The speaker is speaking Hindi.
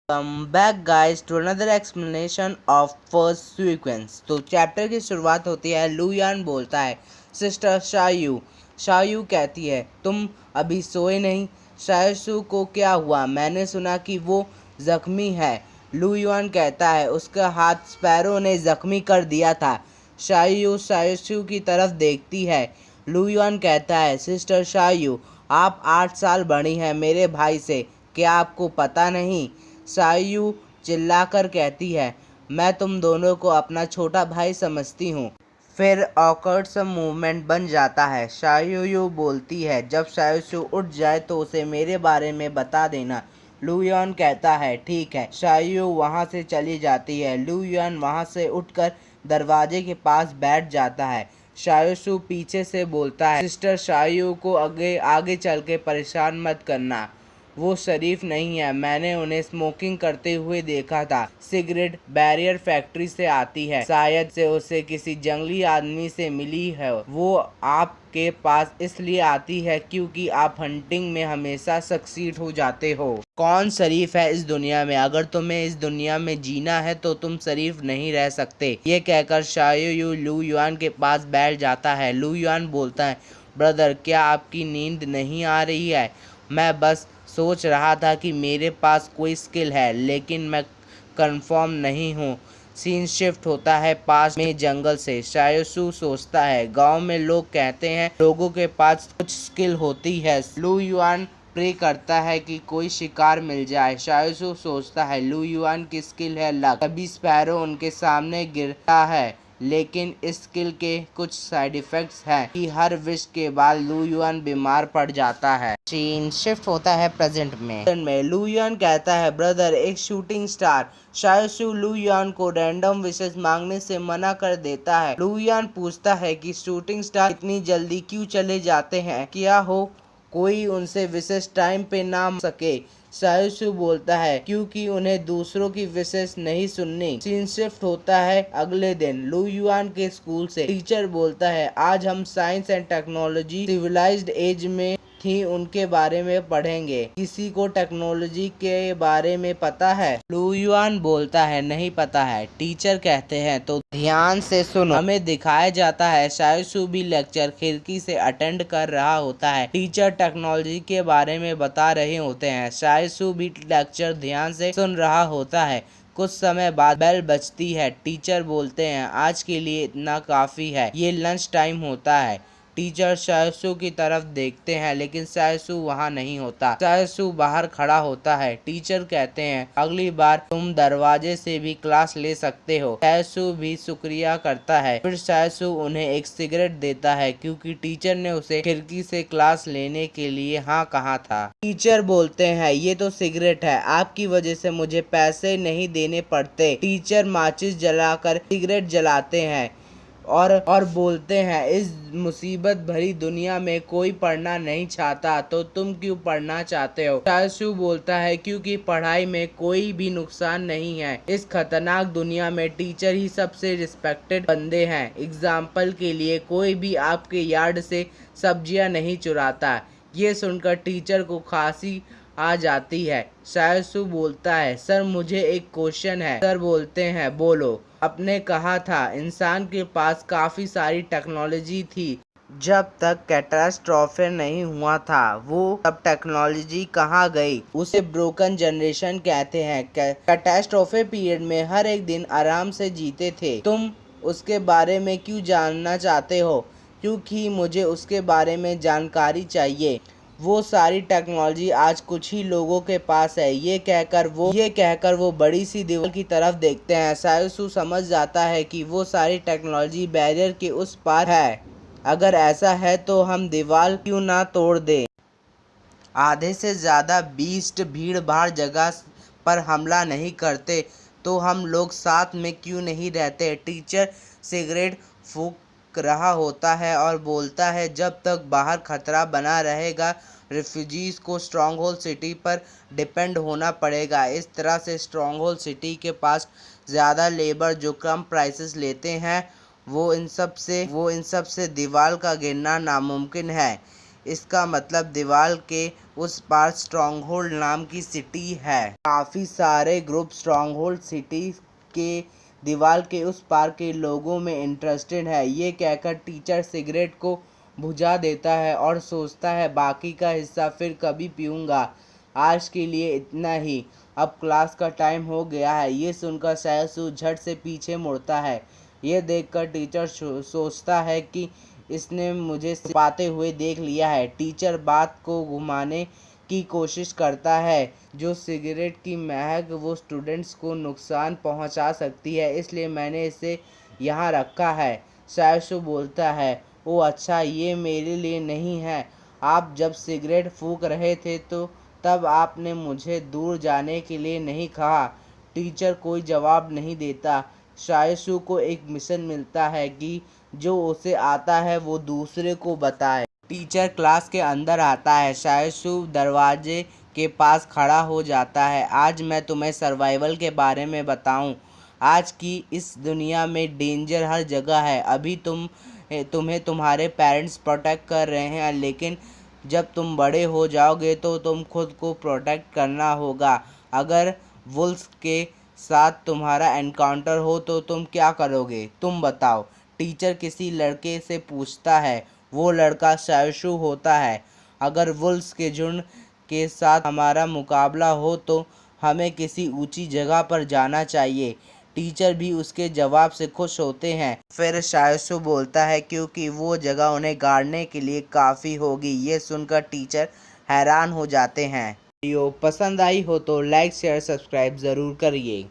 Come back guys to another explanation of first sequence। तो चैप्टर की शुरुआत होती है, लुयान बोलता है सिस्टर शायू। शायू कहती है तुम अभी सोए नहीं। शायसू को क्या हुआ? मैंने सुना कि वो जख्मी है। लुयान कहता है उसका हाथ स्पैरो ने जख्मी कर दिया था। शायू शायसू की तरफ देखती है। लुयान कहता है सिस्टर शायू, आप 8 साल बड़ी हैं मेरे भाई से, क्या आपको पता नहीं? शायू चिल्लाकर कहती है मैं तुम दोनों को अपना छोटा भाई समझती हूँ। फिर ऑकवर्ड सा मूवमेंट बन जाता है। शायू बोलती है जब शायू उठ जाए तो उसे मेरे बारे में बता देना। लुयान कहता है ठीक है। शायू वहाँ से चली जाती है। लुयान वहाँ से उठकर दरवाजे के पास बैठ जाता है। शायू पीछे से बोलता है सिस्टर शायू को आगे चल के परेशान मत करना, वो शरीफ नहीं है। मैंने उन्हें स्मोकिंग करते हुए देखा था। सिगरेट बैरियर फैक्ट्री से आती है, शायद से उसे किसी जंगली आदमी से मिली है। वो आपके पास इसलिए आती है क्योंकि आप हंटिंग में हमेशा सक्सीड हो जाते हो। कौन शरीफ है इस दुनिया में? अगर तुम्हें इस दुनिया में जीना है तो तुम शरीफ नहीं रह सकते। ये कहकर शायू लुयान के पास बैठ जाता है। लुयान बोलता है ब्रदर, क्या आपकी नींद नहीं आ रही है? मैं बस सोच रहा था कि मेरे पास कोई स्किल है लेकिन मैं कंफर्म नहीं हूँ। सीन शिफ्ट होता है पास में जंगल से। शायसू सोचता है गांव में लोग कहते हैं लोगों के पास कुछ स्किल होती है। लुयान प्रे करता है कि कोई शिकार मिल जाए। शायसू सोचता है लुयान की स्किल है लक। तभी स्पैरो उनके सामने गिरता है, लेकिन इस स्किल के कुछ साइड इफेक्ट्स हैं कि हर विश के बाद लुयान बीमार पड़ जाता है। सीन शिफ्ट होता है प्रेजेंट में। लुयान कहता है ब्रदर, एक शूटिंग स्टार। शायसू लुयान को रैंडम विशेष मांगने से मना कर देता है। लुयान पूछता है कि शूटिंग स्टार इतनी जल्दी क्यों चले जाते हैं, क्या हो कोई उनसे विशेष टाइम पे ना सके? शायसू बोलता है क्योंकि उन्हें दूसरों की विशेष नहीं सुननी। सीन शिफ्ट होता है अगले दिन लुयान के स्कूल से। टीचर बोलता है आज हम science and technology civilized age में थी उनके बारे में पढ़ेंगे। किसी को टेक्नोलॉजी के बारे में पता है? लुयान बोलता है नहीं पता है। टीचर कहते हैं तो ध्यान से सुनो। हमें दिखाया जाता है शायसू भी लेक्चर खिड़की से अटेंड कर रहा होता है। टीचर टेक्नोलॉजी के बारे में बता रहे होते हैं। शायसू भी लेक्चर ध्यान से सुन रहा होता है। कुछ समय बाद बेल बजती है। टीचर बोलते हैं आज के लिए इतना काफी है, ये लंच टाइम होता है। टीचर शायसू की तरफ देखते हैं लेकिन शायसू वहाँ नहीं होता। शायसू बाहर खड़ा होता है। टीचर कहते हैं अगली बार तुम दरवाजे से भी क्लास ले सकते हो। शायसू भी शुक्रिया करता है। फिर शायसू उन्हें एक सिगरेट देता है क्योंकि टीचर ने उसे खिड़की से क्लास लेने के लिए हाँ कहा था। टीचर बोलते हैं ये तो सिगरेट है, आपकी वजह से मुझे पैसे नहीं देने पड़ते। टीचर माचिस जलाकर सिगरेट जलाते हैं और बोलते हैं इस मुसीबत भरी दुनिया में कोई पढ़ना नहीं चाहता, तो तुम क्यों पढ़ना चाहते हो? शायसू बोलता है क्योंकि पढ़ाई में कोई भी नुकसान नहीं है। इस खतरनाक दुनिया में टीचर ही सबसे रिस्पेक्टेड बंदे हैं। एग्जाम्पल के लिए कोई भी आपके यार्ड से सब्जियां नहीं चुराता। ये सुनकर टीचर को खांसी आ जाती है। शायसू बोलता है सर मुझे एक क्वेश्चन है। सर बोलते हैं बोलो। आपने कहा था इंसान के पास काफी सारी टेक्नोलॉजी थी जब तक कैटास्ट्रॉफे नहीं हुआ था, वो तब टेक्नोलॉजी कहाँ गई? उसे ब्रोकन जनरेशन कहते हैं। कैटास्ट्रॉफे पीरियड में हर एक दिन आराम से जीते थे। तुम उसके बारे में क्यों जानना चाहते हो? क्योंकि मुझे उसके बारे में जानकारी चाहिए। वो सारी टेक्नोलॉजी आज कुछ ही लोगों के पास है। ये कहकर वो बड़ी सी दीवार की तरफ देखते हैं। शायसू समझ जाता है कि वो सारी टेक्नोलॉजी बैरियर के उस पार है। अगर ऐसा है तो हम दीवार क्यों ना तोड़ दें? आधे से ज़्यादा बीस्ट भीड़ भाड़ जगह पर हमला नहीं करते तो हम लोग साथ में क्यों नहीं रहते? टीचर सिगरेट फूंक रहा होता है और बोलता है जब तक बाहर खतरा बना रहेगा रिफ्यूजीज को स्ट्रॉन्ग होल्ड सिटी पर डिपेंड होना पड़ेगा। इस तरह से स्ट्रॉन्ग होल्ड सिटी के पास ज़्यादा लेबर जो कम प्राइसेस लेते हैं, वो इन सब से दीवार का गिरना नामुमकिन है। इसका मतलब दीवार के उस पार स्ट्रॉन्गहोल्ड नाम की सिटी है। काफ़ी सारे ग्रुप स्ट्रॉन्गहोल्ड सिटी के दीवार के उस पार के लोगों में इंटरेस्टेड है। ये कहकर टीचर सिगरेट को बुझा देता है और सोचता है बाकी का हिस्सा फिर कभी पीऊँगा, आज के लिए इतना ही, अब क्लास का टाइम हो गया है। ये सुनकर शायसू झट से पीछे मुड़ता है। ये देखकर टीचर सोचता है कि इसने मुझे पाते हुए देख लिया है। टीचर बात को घुमाने की कोशिश करता है, जो सिगरेट की महक वो स्टूडेंट्स को नुकसान पहुंचा सकती है, इसलिए मैंने इसे यहाँ रखा है। शायसू बोलता है, ओह अच्छा, ये मेरे लिए नहीं है। आप जब सिगरेट फूंक रहे थे तो तब आपने मुझे दूर जाने के लिए नहीं कहा। टीचर कोई जवाब नहीं देता। शायसू को एक मिशन मिलता है कि जो उसे आता है वो दूसरे को बताए। टीचर क्लास के अंदर आता है। शायसू दरवाजे के पास खड़ा हो जाता है। आज मैं तुम्हें सर्वाइवल के बारे में बताऊं। आज की इस दुनिया में डेंजर हर जगह है। अभी तुम्हें तुम्हारे पेरेंट्स प्रोटेक्ट कर रहे हैं, लेकिन जब तुम बड़े हो जाओगे तो तुम खुद को प्रोटेक्ट करना होगा। अगर वुल्फ्स के साथ तुम्हारा एनकाउंटर हो तो तुम क्या करोगे, तुम बताओ। टीचर किसी लड़के से पूछता है। वो लड़का शायसू होता है। अगर वुल्फ्स के झुंड के साथ हमारा मुकाबला हो तो हमें किसी ऊंची जगह पर जाना चाहिए। टीचर भी उसके जवाब से खुश होते हैं। फिर शायसू बोलता है क्योंकि वो जगह उन्हें गाड़ने के लिए काफ़ी होगी। ये सुनकर टीचर हैरान हो जाते हैं। वीडियो पसंद आई हो तो लाइक शेयर सब्सक्राइब ज़रूर करिए।